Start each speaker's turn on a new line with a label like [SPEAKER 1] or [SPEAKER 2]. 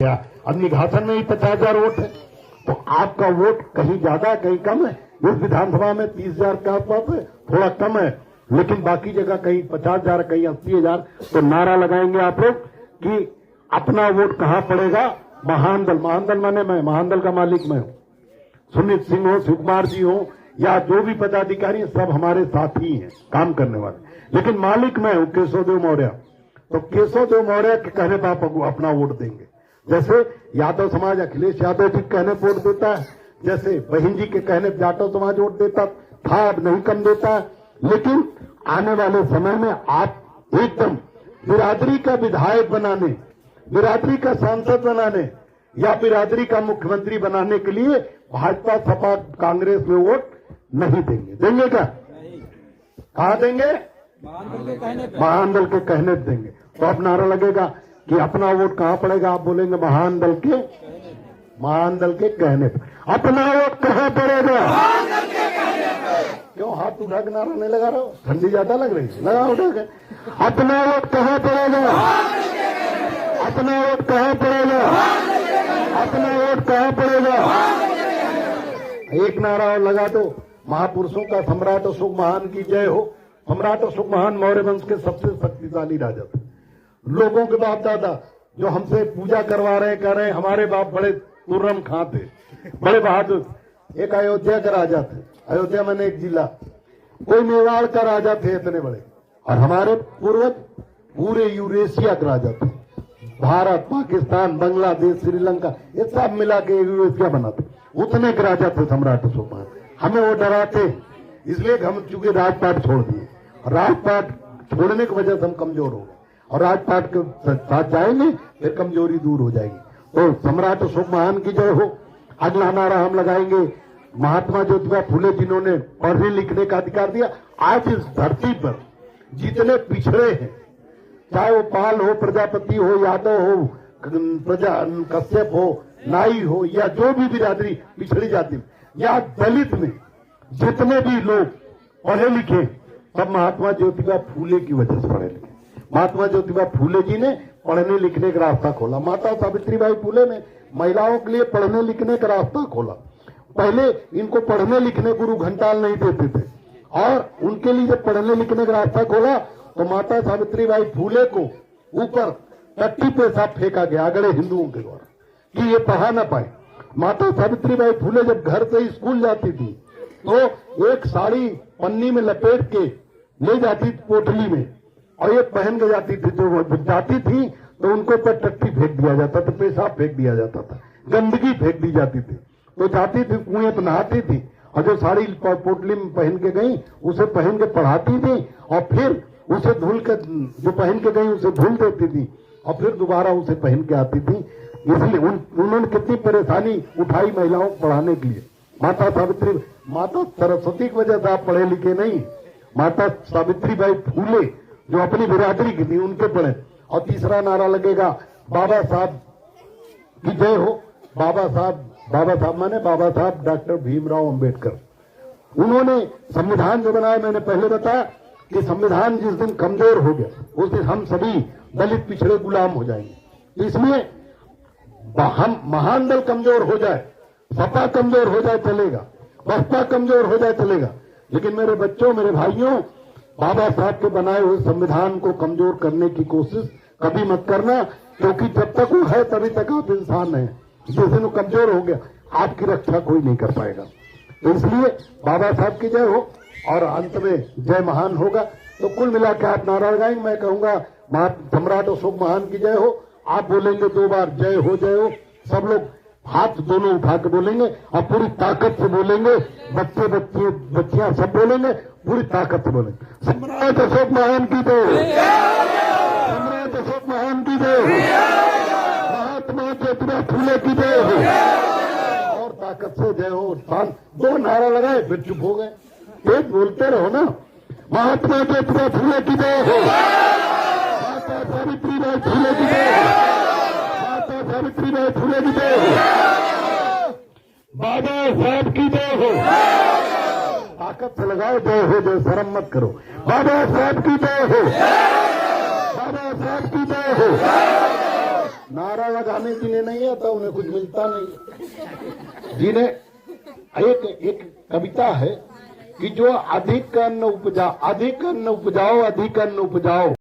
[SPEAKER 1] निघासन में ही 50,000 वोट है, तो आपका वोट कहीं ज्यादा कहीं कम है। इस विधानसभा में 30,000 के आसपास है, थोड़ा कम है, लेकिन बाकी जगह कहीं 50,000 कहीं 80,000। तो नारा लगाएंगे आप लोग कि अपना वोट कहां पड़ेगा? महानदल। महानदल माने मैं, महानदल का मालिक मैं हूं। सुमित सिंह हो, शिव कुमार जी हो, या जो भी पदाधिकारी सब हमारे साथी हैं काम करने वाले, लेकिन मालिक मैं हूं, केशव देव मौर्य। तो केशव देव मौर्य के कहने पर आप अपना वोट देंगे। जैसे यादव समाज अखिलेश यादव जी कहने पर वोट देता है, जैसे बहन जी के कहने पर जाटव समाज वोट देता था, अब नहीं कम देता है। लेकिन आने वाले समय में आप एकदम बिरादरी का विधायक बनाने, बिरादरी का सांसद बनाने या बिरादरी का मुख्यमंत्री बनाने के लिए भाजपा सपा कांग्रेस में वोट नहीं देंगे। देंगे क्या? कहा देंगे? महानदल के कहने पर देंगे। तो अब नारा लगेगा कि अपना वोट कहां पड़ेगा? आप बोलेंगे महानदल के कहने पर। अपना वोट कहां पड़ेगा? क्यों हाथ उठा के नारा नहीं लगा रहा हो? ठंडी ज्यादा लग रही है, लगा उठा के। अपना वोट कहां पड़ेगा? अपना वोट कहां पड़ेगा? अपना वोट कहां पड़ेगा? एक नारा और लगा दो, महापुरुषों का सम्राट अशोक महान की जय हो। सम्राट अशोक महान मौर्य वंश के सबसे शक्तिशाली राजा थे। लोगों के बाप दादा जो हमसे पूजा करवा रहे, कह रहे हैं हमारे बाप बड़े तुर्रम खां थे, बड़े बहादुर। एक अयोध्या का राजा थे, अयोध्या मैंने एक जिला, कोई मेवाड़ का राजा थे इतने बड़े। और हमारे पूर्वज पूरे यूरेशिया का राजा थे। भारत, पाकिस्तान, बांग्लादेश, श्रीलंका, ये सब मिला के यूरेशिया बना था। उतने के राजा थे सम्राट अशोक महान। हमें वो डराते, इसलिए हम चूंकि राजपाट छोड़ दिए। राजपाट छोड़ने की वजह से हम कमजोर हो गए, और राजपाट के साथ जाएंगे फिर कमजोरी दूर हो जाएगी। तो सम्राट अशोक महान की जय हो। अगला नारा हम लगाएंगे महात्मा ज्योतिबा फुले जिन्होंने पढ़ने लिखने का अधिकार दिया। आज इस धरती पर जितने पिछड़े हैं, चाहे वो पाल हो, प्रजापति हो, यादव हो, कश्यप हो, नाई हो, या जो भी बिरादरी पिछड़ी जाति में या दलित में जितने भी लोग पढ़े लिखे, सब महात्मा ज्योतिबा फूले की वजह से पढ़े लिखे। महात्मा ज्योतिबा फूले जी ने पढ़ने लिखने का रास्ता खोला। माता सावित्रीबाई फूले ने महिलाओं के लिए पढ़ने लिखने का रास्ता खोला। पहले इनको पढ़ने लिखने गुरु घंटाल नहीं देते थे, और उनके लिए जब पढ़ने लिखने का रास्ता खोला तो माता सावित्रीबाई फूले को ऊपर टट्टी पे साफ फेंका गया अगड़े हिंदुओं के द्वारा कि ये पढ़ा ना पाए। माता सावित्रीबाई फूले जब घर से स्कूल जाती थी तो एक साड़ी पन्नी में लपेट के ले जाती थी पोटली में, और ये पहन के जाती थी। जो जाती थी तो उनको पर टट्टी फेंक दिया जाता था, पेशाब फेंक दिया जाता था, गंदगी फेंक दी जाती थी। तो जाती थी कुएं पर नहाती थी, और जो साड़ी पोटली में पहन के गई उसे पहन के पढ़ाती थी, और फिर उसे धुल कर, जो पहन के गई उसे धुल देती थी, और फिर दोबारा उसे पहन के आती थी। इसलिए उन्होंने कितनी परेशानी उठाई महिलाओं को पढ़ाने के लिए। माता सावित्री, माता सरस्वती की वजह से आप पढ़े लिखे नहीं, माता सावित्रीबाई फूले जो अपनी बिरादरी की थी उनके पढ़े। और तीसरा नारा लगेगा बाबा साहब की जय हो। बाबा साहब माने बाबा साहब डॉक्टर भीमराव अंबेडकर। उन्होंने संविधान जो बनाया, मैंने पहले बताया कि संविधान जिस दिन कमजोर हो गया उस दिन हम सभी दलित पिछड़े गुलाम हो जाएंगे। इसमें हम महानदल कमजोर हो जाए, सपा कमजोर हो जाए चलेगा, बसपा कमजोर हो जाए चलेगा, लेकिन मेरे बच्चों, मेरे भाइयों, बाबा साहब के बनाए हुए संविधान को कमजोर करने की कोशिश कभी मत करना, क्योंकि जब तक वो है तभी तक आप इंसान हैं। जिस दिन वो कमजोर हो गया आपकी रक्षा कोई नहीं कर पाएगा। तो इसलिए बाबा साहब की जय हो, और अंत में जय महान होगा। तो कुल मिला के आप नारा लगाएंगे। मैं कहूंगा सम्राट अशोक महान की जय हो। आप बोलेंगे 2 बार जय हो जय हो। सब लोग हाथ दोनों उठा के बोलेंगे और पूरी ताकत से बोलेंगे। बच्चे बच्चियां सब बोलेंगे, पूरी ताकत से बोलेंगे सम्राट अशोक महान की जय, सम्राट अशोक महान की जय, महात्मा ज्योतिबा फूले की जय हो। और ताकत से जय हो। 2 नारा लगाए फिर चुप हो गए। एक बोलते रहो ना, महात्मा ज्योतिबा फूले की जय हो, माता सावित्रीबाई फूले की जय हो, माता सावित्रीबाई फूले की जय हो, बाबा साहब की जय हो। ताकत से लगाओ जय हो, जय शर्म मत करो। बाबा साहब की जय हो, बाबा साहब की जय हो। नारा लगाने जिन्हें नहीं आता उन्हें कुछ मिलता नहीं। जिन्हें एक कविता है कि जो अधिक अन्न उपजाओ अधिक अन्न उपजाओ